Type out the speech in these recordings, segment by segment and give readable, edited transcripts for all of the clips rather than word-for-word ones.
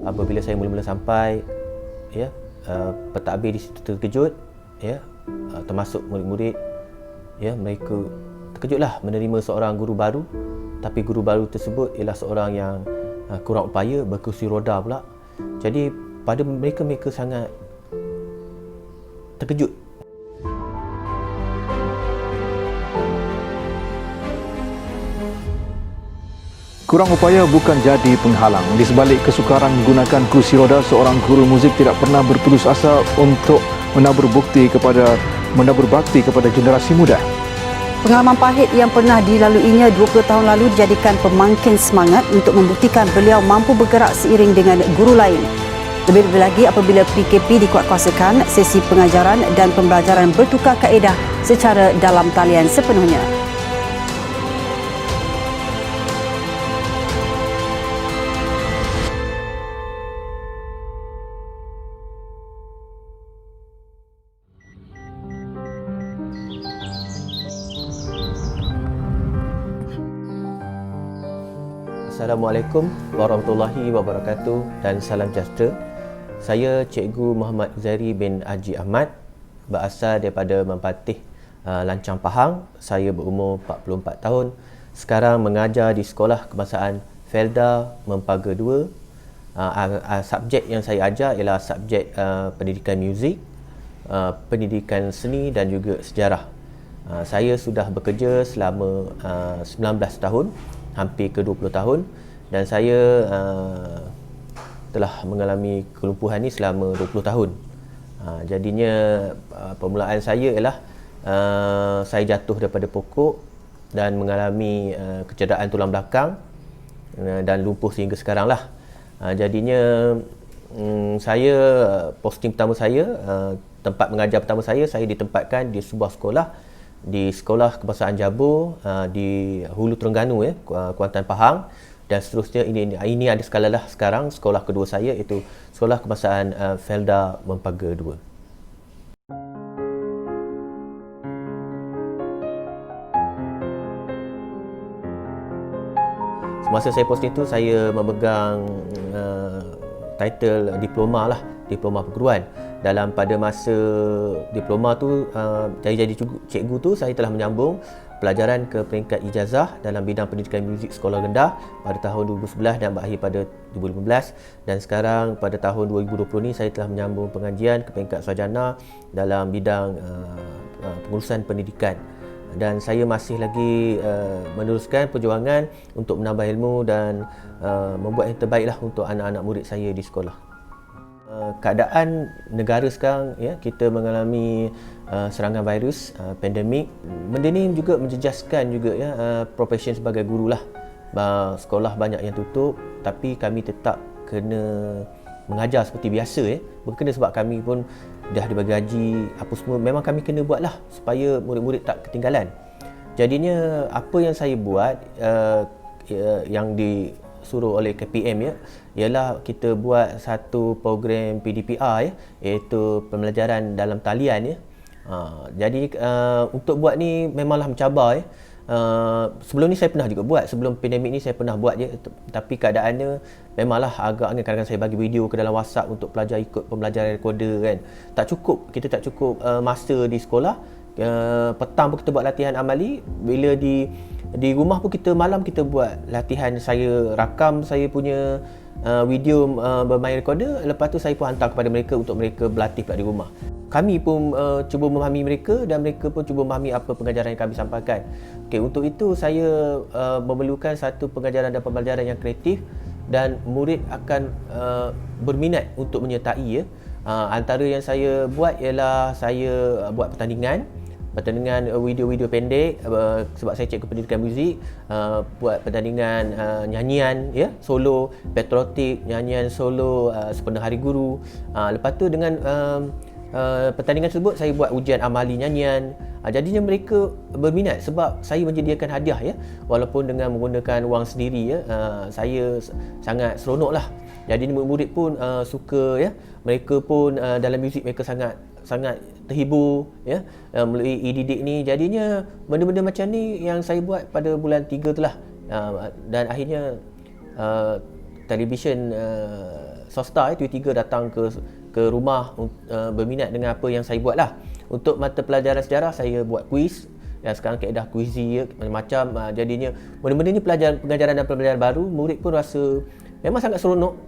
apabila saya mula-mula sampai, ya, pentadbir di situ terkejut, ya, termasuk murid-murid, ya, mereka terkejutlah menerima seorang guru baru, tapi guru baru tersebut ialah seorang yang kurang upaya, berkerusi roda pula. Jadi pada mereka sangat terkejut. Kurang upaya bukan jadi penghalang. Di sebalik kesukaran menggunakan kursi roda, seorang guru muzik tidak pernah berputus asa untuk menabur bakti kepada generasi muda. Pengalaman pahit yang pernah dilaluinya 20 tahun lalu dijadikan pemangkin semangat untuk membuktikan beliau mampu bergerak seiring dengan guru lain. Lebih-lebih lagi apabila PKP dikuatkuasakan, sesi pengajaran dan pembelajaran bertukar kaedah secara dalam talian sepenuhnya. Assalamualaikum warahmatullahi wabarakatuh dan salam sejahtera. Saya Cikgu Muhammad Uzairi bin Haji Ahmad, berasal daripada Mempatih, Lancang Pahang. Saya berumur 44 tahun. Sekarang mengajar di Sekolah Kebangsaan Felda Mempaga 2. Subjek yang saya ajar ialah subjek pendidikan muzik, pendidikan seni dan juga sejarah. Saya sudah bekerja selama 19 tahun, hampir ke 20 tahun, dan saya telah mengalami kelumpuhan ni selama 20 tahun. Jadinya permulaan saya ialah saya jatuh daripada pokok dan mengalami kecederaan tulang belakang dan lumpuh sehingga sekarang lah. Jadinya saya posting pertama saya, tempat mengajar pertama saya ditempatkan di sebuah sekolah, di Sekolah Kebangsaan Jabur di Hulu Terengganu, Kuantan Pahang, dan seterusnya ini ada skala lah sekarang sekolah kedua saya, iaitu Sekolah Kebangsaan Felda Mempaga 2. Semasa saya posting tu, saya memegang title diploma perguruan. Dalam pada masa diploma tu, jadi cikgu tu, saya telah menyambung pelajaran ke peringkat ijazah dalam bidang pendidikan muzik sekolah rendah pada tahun 2011 dan berakhir pada 2015, dan sekarang pada tahun 2020 ni saya telah menyambung pengajian ke peringkat sarjana dalam bidang pengurusan pendidikan, dan saya masih lagi meneruskan perjuangan untuk menambah ilmu dan membuat yang terbaiklah untuk anak-anak murid saya di sekolah. Keadaan negara sekarang, ya, kita mengalami serangan virus, pandemik. Benda ni juga menjejaskan juga, ya, profession sebagai guru lah. Sekolah banyak yang tutup, tapi kami tetap kena mengajar seperti biasa, ya. Bukan kena sebab kami pun dah dibagi gaji apa semua, memang kami kena buat lah supaya murid-murid tak ketinggalan. Jadinya apa yang saya buat, yang disuruh oleh KPM, ya, ialah kita buat satu program PDPR, ya, iaitu pembelajaran dalam talian, ya. Jadi untuk buat ni memanglah mencabar, ya. Sebelum ni saya pernah juga buat, sebelum pandemik ni saya pernah buat je, tapi keadaannya memanglah agaknya kadang-kadang saya bagi video ke dalam WhatsApp untuk pelajar ikut pembelajaran recorder, kan. Kita tak cukup masa di sekolah. Petang pun kita buat latihan amali, bila di rumah pun malam kita buat latihan. Saya rakam saya punya video bermain recorder, lepas tu saya pun hantar kepada mereka untuk mereka berlatih pula di rumah. Kami pun cuba memahami mereka dan mereka pun cuba memahami apa pengajaran yang kami sampaikan. Okey, untuk itu saya memerlukan satu pengajaran dan pembelajaran yang kreatif dan murid akan berminat untuk menyertai, ya. Antara yang saya buat ialah saya buat pertandingan video-video pendek, sebab saya cikgu pendidikan muzik, buat pertandingan nyanyian, ya, solo patriotik, nyanyian solo sempena Hari Guru. Lepas tu dengan pertandingan tersebut saya buat ujian amali nyanyian. Jadinya mereka berminat sebab saya menyediakan hadiah, ya, walaupun dengan menggunakan wang sendiri, ya. Saya sangat seronoklah. Jadi murid-murid pun suka, ya. Mereka pun dalam muzik mereka sangat terhibur, ya, melalui e-didik ni. Jadinya benda-benda macam ni yang saya buat pada bulan 3 tu lah, dan akhirnya televisyen swasta 2-3 datang ke rumah berminat dengan apa yang saya buat lah. Untuk mata pelajaran sejarah saya buat kuis. Dan sekarang kaedah kuizi macam-macam, jadinya benda-benda ni pengajaran dan pembelajaran baru, murid pun rasa memang sangat seronok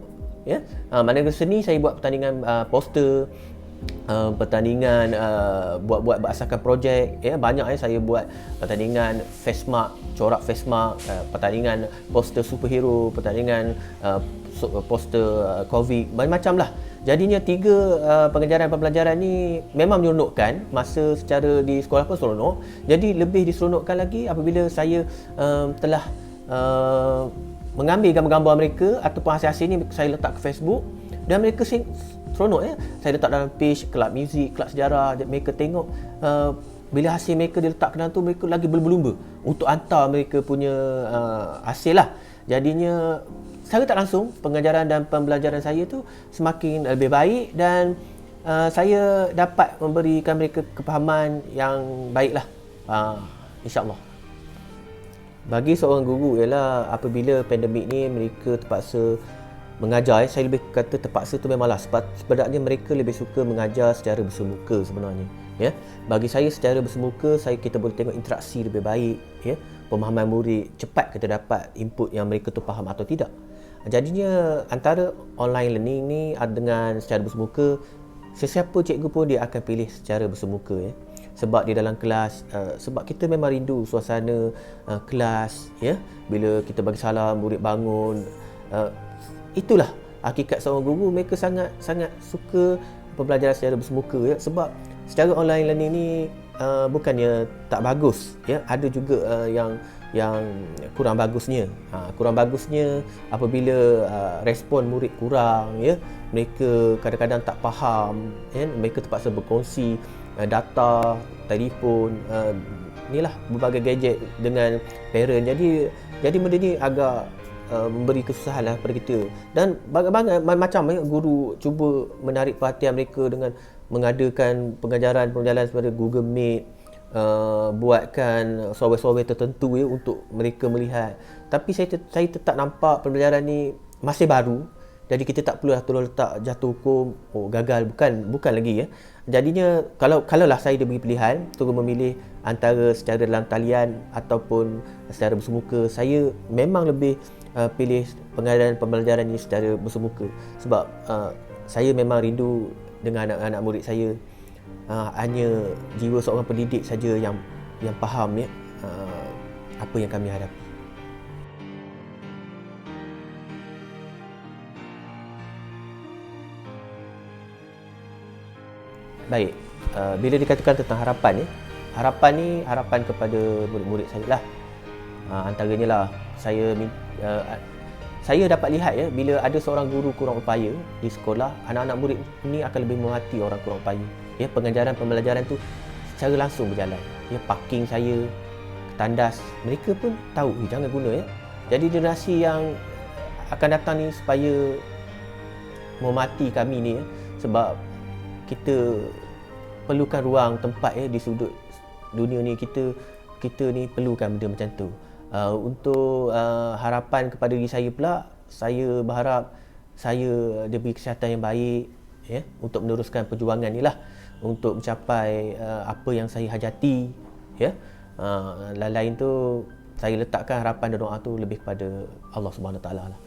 ya. Manakala seni saya buat pertandingan poster, pertandingan buat berasaskan projek ya, banyak saya buat pertandingan facemark, corak facemark, pertandingan poster superhero, pertandingan poster COVID, macam-macam lah. Jadinya 3 pengajaran pembelajaran ni memang menyeronokkan. Masa secara di sekolah pun seronok. Jadi lebih diseronokkan lagi apabila saya telah mengambil gambar-gambar mereka ataupun hasil-hasil ni saya letak ke Facebook dan mereka seronok ya. Saya letak dalam page kelab muzik, kelab sejarah, mereka tengok bila hasil mereka diletak ke dalam tu, mereka lagi berlumba untuk hantar mereka punya hasil lah. Jadinya secara tak langsung pengajaran dan pembelajaran saya tu semakin lebih baik dan saya dapat memberikan mereka kepahaman yang baiklah, insya-Allah. Bagi seorang guru ialah apabila pandemik ni mereka terpaksa mengajar, saya lebih kata terpaksa tu memanglah sebab sebenarnya mereka lebih suka mengajar secara bersemuka sebenarnya ya. Bagi saya secara bersemuka kita boleh tengok interaksi lebih baik ya. Pemahaman murid cepat kita dapat input yang mereka tu faham atau tidak. Jadinya antara online learning ni dengan secara bersemuka, sesiapa cikgu pun dia akan pilih secara bersemuka ya. Sebab di dalam kelas, sebab kita memang rindu suasana kelas ya. Bila kita bagi salam, murid bangun, itulah hakikat seorang guru. Mereka sangat suka pembelajaran secara bersemuka ya. Sebab secara online learning ni bukannya tak bagus ya, ada juga yang kurang bagusnya. Kurang bagusnya apabila respon murid kurang ya, mereka kadang-kadang tak faham ya, mereka terpaksa berkongsi data, telefon, inilah berbagai gadget dengan parent. Jadi benda ni agak memberi kesusahan lah pada kita. Dan macam guru cuba menarik perhatian mereka dengan mengadakan pengajaran seperti Google Meet, buatkan software-software tertentu ya untuk mereka melihat. Tapi saya tetap nampak pembelajaran ni masih baru. Jadi kita tak perlulah terus letak jatuh hukum gagal, bukan lagi ya. Jadinya kalaulah saya diberi pilihan untuk memilih antara secara dalam talian ataupun secara bersemuka, saya memang lebih pilih pengajaran pembelajaran ini secara bersemuka. Sebab saya memang rindu dengan anak-anak murid saya. Hanya jiwa seorang pendidik saja yang faham ya apa yang kami hadapi. Baik, bila dikatakan tentang harapan ya, harapan ni harapan kepada murid-murid saya lah. Antaranya lah saya dapat lihat ya, bila ada seorang guru kurang upaya di sekolah, anak-anak murid ni akan lebih menghormati orang kurang upaya. Ya, pengajaran pembelajaran tu secara langsung berjalan. Ya, parking saya, tandas, mereka pun tahu jangan guna ya. Jadi generasi yang akan datang ni supaya menghormati kami ni ya, sebab kita perlukan ruang tempat ya di sudut dunia ni, kita ni perlukan benda macam tu. Untuk harapan kepada diri saya pula, saya berharap saya diberi kesihatan yang baik ya, untuk meneruskan perjuangan ni lah, untuk mencapai apa yang saya hajati ya. Lain-lain tu saya letakkan harapan dan doa tu lebih kepada Allah Subhanahu Wa Taala lah.